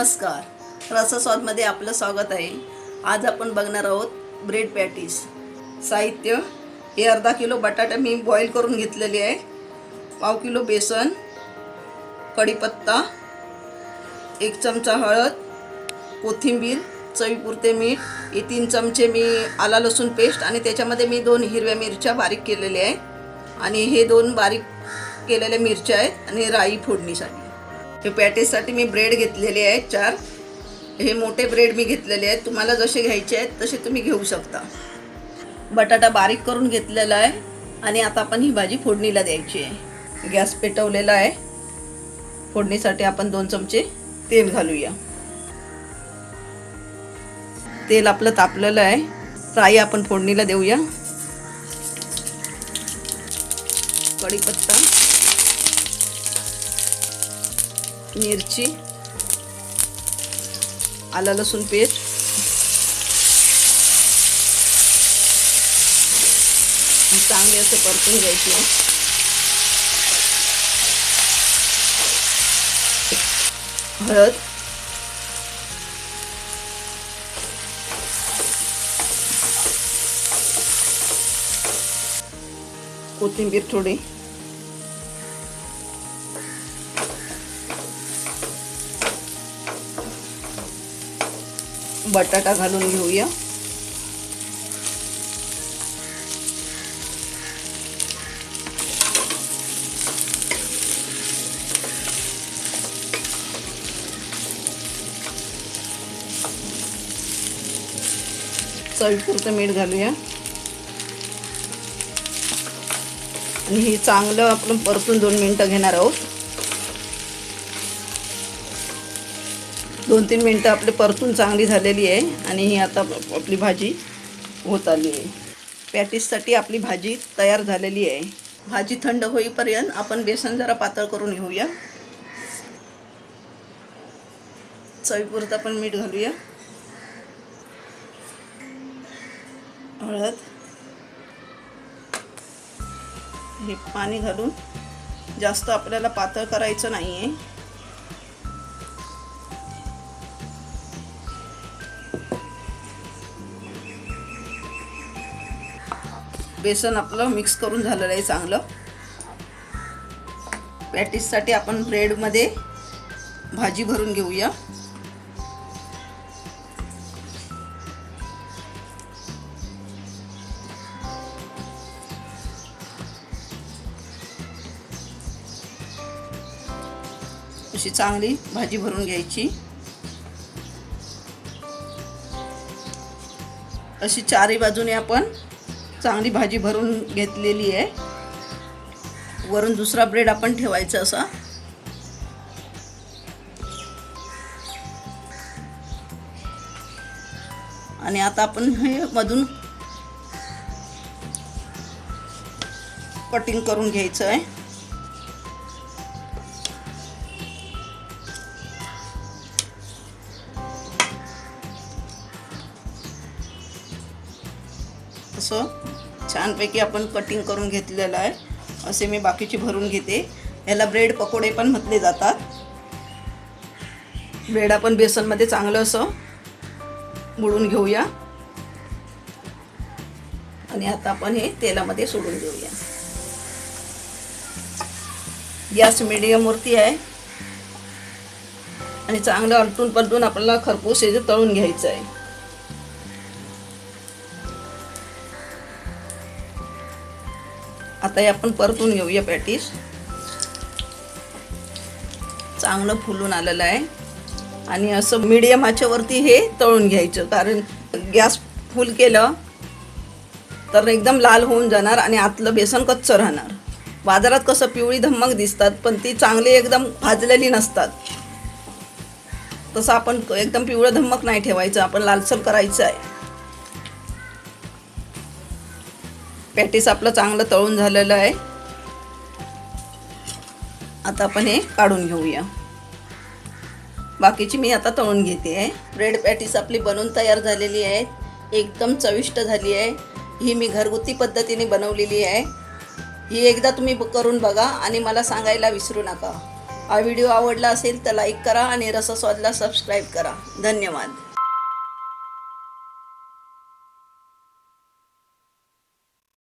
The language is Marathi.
नमस्कार, रसस्वादमध्ये आपलं स्वागत आहे. आज आपण बघणार आहोत ब्रेड पॅटीस. साहित्य: हे अर्धा किलो बटाटा मी बॉईल करून घेतलेले आहे, पाव किलो बेसन, कढीपत्ता, 1 चमचा हळद, कोथिंबीर, चवीपुरते मीठ, हे 3 चमचे मी आला लसूण पेस्ट आणि त्याच्यामध्ये मी 2 हिरव्या मिरच्या बारीक केलेल्या आहेत आणि हे 2 बारीक केलेल्या मिरच्या आहेत आणि राई फोडणीसाठी. हे पॅटीससाठी मी ब्रेड घेतलेले आहेत 4. हे मोठे ब्रेड मी घेतलेले आहेत, तुम्हाला जसे घ्यायचे आहेत तसे तुम्ही घेऊ शकता. बटाटा बारीक करून घेतलेला आहे आणि आता आपण ही भाजी फोडणीला द्यायची आहे. गॅस पेटवलेला आहे. फोडणीसाठी आपण 2 चमचे तेल घालूया. तेल आपलं तापलेलं आहे. राई आपण फोडणीला देऊया. कढीपत्ता, मिरची, आलं लसूण पेस्ट, चांगले असं परतून घ्यायचे. हळद, कोथिंबीर थोडी, बटाटा घालून घेऊया. चवीपुरतं मीठ घालूया आणि हे चांगलं आपण परतून 2 मिनिटं घेणार आहोत. 2-3 मिनिटं आपली परतून चांगली झालेली आहे आणि ही आता आपली भाजी होत आली आहे. पॅटीससाठी आपली भाजी तयार झालेली आहे. भाजी थंड होईपर्यंत आपण बेसन जरा पातळ करून घेऊया. चवीपुरतं आपण मीठ घालूया. हळद, हे पाणी घालून जास्त आपल्याला पातळ करायचं नाही आहे. बेसन आपलं मिक्स करून झालेलं आहे चांगलं. पॅटीससाठी आपण ब्रेडमध्ये भाजी भरून घेऊया. अशी चांगली भाजी भरून घ्यायची. अशी चारही बाजूने आपण चांगली भाजी भरून घेतलेली आहे. वरून दुसरा ब्रेड आपण ठेवायचा असा. आणि आता आपण हे मधून कटिंग करून घ्यायचं आहे. असं छानपैकी आपण कटिंग करून घेतलेलं आहे. असे मी बाकीची भरून घेते. याला ब्रेड पकोडे पण म्हटले जातात. ब्रेड आपण बेसनमध्ये चांगलं असं बुडवून घेऊया आणि आता आपण हे तेलामध्ये सोडून देऊया. गॅस मीडियमवरती आहे आणि चांगलं आलटून पलटून आपल्याला खरपूस हे तळून घ्यायचं आहे. आता हे आपण परतून घेऊया. पॅटीस चांगलं फुलून आलेलं आहे आणि असं मीडियम आचेवरती हे तळून घ्यायचं, कारण गॅस फुल केलं तर एकदम लाल होऊन जाणार आणि आतलं बेसन कच्चं राहणार. बाजारात कसं पिवळी धम्मक दिसतात पण ती चांगली एकदम भाजलेली नसतात. तसं आपण एकदम पिवळं धम्मक नाही ठेवायचं, आपण लालसर करायचं आहे. पॅटीस आपलं चांगलं तळून झालेलं आहे. आता आपण हे काढून घेऊया. बाकीची मी आता तळून घेते आहे. ब्रेड पॅटीस आपली बनवून तयार झालेली आहे. एकदम चविष्ट झाली आहे. ही मी घरगुती पद्धतीने बनवलेली आहे. ही एकदा तुम्ही करून बघा आणि मला सांगायला विसरू नका. हा व्हिडिओ आवडला असेल तर लाईक करा आणि रसस्वादला सबस्क्राईब करा. धन्यवाद.